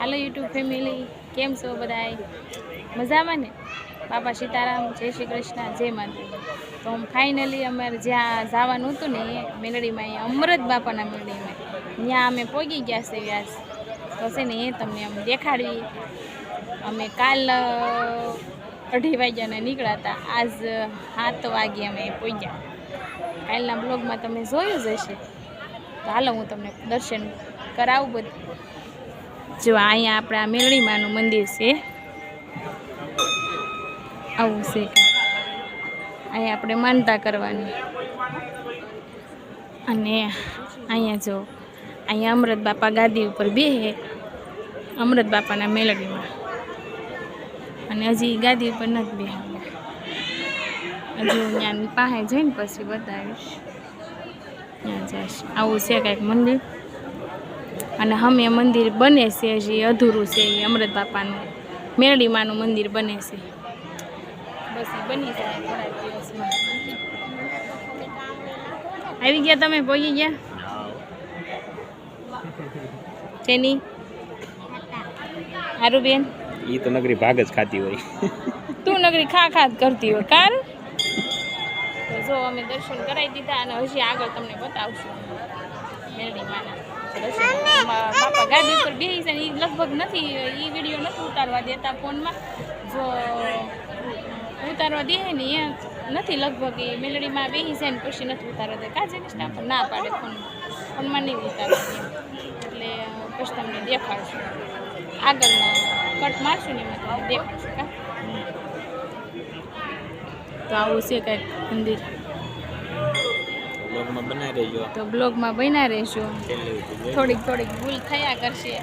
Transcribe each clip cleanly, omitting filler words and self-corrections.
હાલો YouTube family, કેમ છો બધાય? મજામાં ને? બાપા સીતારામ, જય શ્રી કૃષ્ણ, જય માતાજી. તો ફાઇનલી અમારે જ્યાં જવાનું હતું ને એ મેલડીમાં, અહીંયા અમૃત બાપાના મેલડીમાં, ત્યાં અમે પહોંચી ગયા છે વ્યાસ. તો છે ને એ તમને અમે દેખાડવી. અમે કાલ 2:30 વાગ્યાને નીકળ્યા હતા, આજ 7 વાગે અમે પહોંચ્યા. કાલના બ્લોગમાં તમે જોયું જ હશે. તો હાલો હું તમને દર્શન કરાવું બધું. જો અહીંયા આપણા મેલડીમાનું મંદિર છે, આવું છે. અહીંયા આપણે માનતા કરવાની. અને અહીંયા જો અહીંયા અમૃત બાપા ગાદી ઉપર બેસે, અમૃત બાપાના મેલડીમાં. અને હજી ગાદી ઉપર નથી બેહાડ્યા. હજુ ત્યાં પાસે જઈને પછી બતાવીશ. ત્યાં જઈશ. આવું છે કંઈક મંદિર. અને અમે મંદિર બને છે, હજી અધૂરું છે. એ અમૃત બાપાનું મેલડીમાનું મંદિર બને છે. બસ એ બની જાય થોડા દિવસમાં. આવી ગયા તમે? પહોંચી ગયા? તેની હારું બેન, ઈ તો નગરી ભાગ જ ખાતી હોય. તું નગરી ખા જ કરતી હોય કાર. તો જો અમે દર્શન કરાવી દીધા અને હજી આગળ તમને બતાવશું મેલડીમાના દર્શન. બાપા ગાડી ઉપર બેસી છે ને, એ લગભગ નથી, એ વિડીયો નથી ઉતારવા દેતા ફોનમાં. જો ઉતારવા દે ને એ નથી લગભગ, એ મેલડીમાં બેસી છે ને પછી નથી ઉતારવા દે. કાજે નિષ્ઠા પણ ના પાડે ફોનમાં નહીં ઉતારવા દે. એટલે પછી તમને દેખાડશું, આગળનો કટ મારશું ને એમાં તમને દેખાડશું. કા તો આવું છે કંઈક મંદિર. બ્લોગમાં બનાવી રહેજો. તો બ્લોગમાં બન્યા રહેશો. થોડીક ભૂલ થયા કરશે,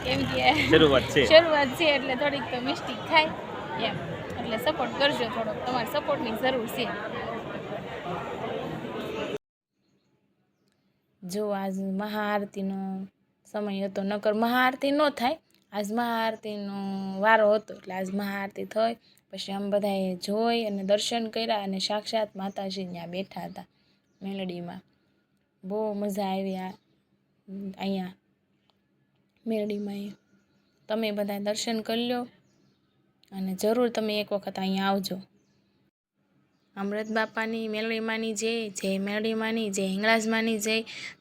કેમ કે શરૂઆત છે એટલે થોડીક તો મિસ્ટેક થાય એમ. એટલે સપોર્ટ કરજો થોડોક, તમારે સપોર્ટની જરૂર છે. જો આજ મહાઆરતીનો સમય હતો, નકર મહાઆરતી ન થાય. આજ મહાઆરતીનો વારો હતો એટલે આજ મહાઆરતી થઈ. પછી આમ બધાએ જોઈ અને દર્શન કર્યા અને સાક્ષાત માતાજી ત્યાં બેઠા હતા મેલડીમાં. બહુ મજા આવી અહીંયા મેલડીમાં. તમે બધા દર્શન કરી લો અને જરૂર તમે એક વખત અહીંયા આવજો. અમૃત બાપાની મેલડીમાંની જય મેલડીમાંની જય, હિંગળાજમાંની જય.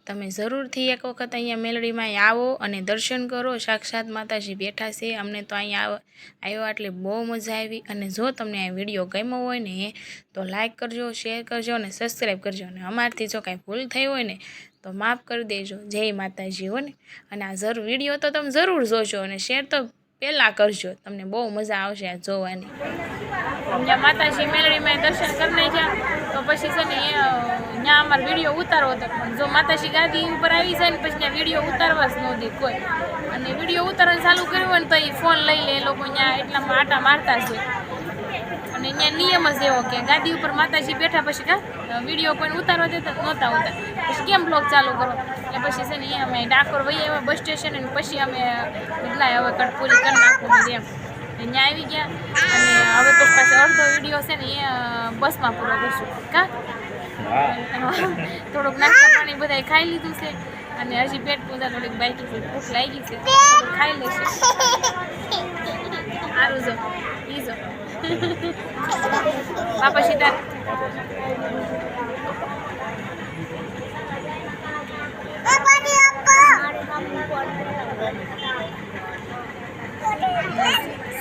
તમે જરૂરથી એક વખત અહીંયા મેલડીમાં આવો અને દર્શન કરો. સાક્ષાત માતાજી બેઠા છે. અમને તો અહીંયા આવ્યો એટલે બહુ મજા આવી. અને જો તમને આ વિડીયો ગમ્યો હોય ને તો લાઈક કરજો, શેર કરજો અને સબસ્ક્રાઈબ કરજો. અને અમારથી જો કાંઈ ભૂલ થઈ હોય ને તો માફ કરી દેજો. જય માતાજી હો ને. અને આ વિડીયો તો તમે જરૂર જોજો અને શેર તો પહેલાં કરજો. તમને બહુ મજા આવશે આ જોવાની. ત્યાં માતાજી મેલડીમાં દર્શન કરી નાખ્યા તો પછી છે ને ત્યાં અમારે વિડીયો ઉતારવો હતો, પણ જો માતાજી ગાદી ઉપર આવી જાય ને પછી ત્યાં વિડીયો ઉતારવા જ ન દે કોઈ. અને વિડીયો ઉતારવાનું ચાલુ કર્યું હોય ને તો એ ફોન લઈ લે એ લોકો. ત્યાં એટલામાં આટા મારતા છે. અને ત્યાં નિયમ જ એવો કે ગાદી ઉપર માતાજી બેઠા પછી વિડીયો કોઈને ઉતારવા દેતા નહોતા ઉતાર. પછી કેમ બ્લોગ ચાલુ કરો? એટલે પછી છે ને અમે ડાકોર વહી આવ્યા બસ સ્ટેશન, અને પછી અમે બદલાય હવે કટ પૂરી કરી નાખવું એમ. ત્યાં આવી ગયા અને હવે પછી પાછો અડધો વિડીયો છે ને એ બસમાં પૂરો કરશું. કા થોડુંક નાસ્તા પાણી બધા ખાઈ લીધું છે અને હજી પેટ પૂજા થોડીક બાકી છે, ભૂખ લાગી છે, ખાઈ લેશું. સારું જો ઈ જો બાપા સીતા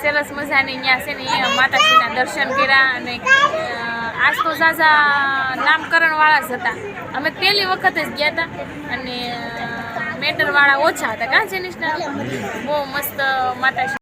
સરસ મજાની ત્યાં છે ને એ માતાજીના દર્શન કર્યા. અને આજ તો ઝાઝા નામકરણવાળા જ હતા. અમે પહેલી વખત જ ગયા હતા અને મેટરવાળા ઓછા હતા. કાં છે નિષ્ઠા? બહુ મસ્ત માતાજી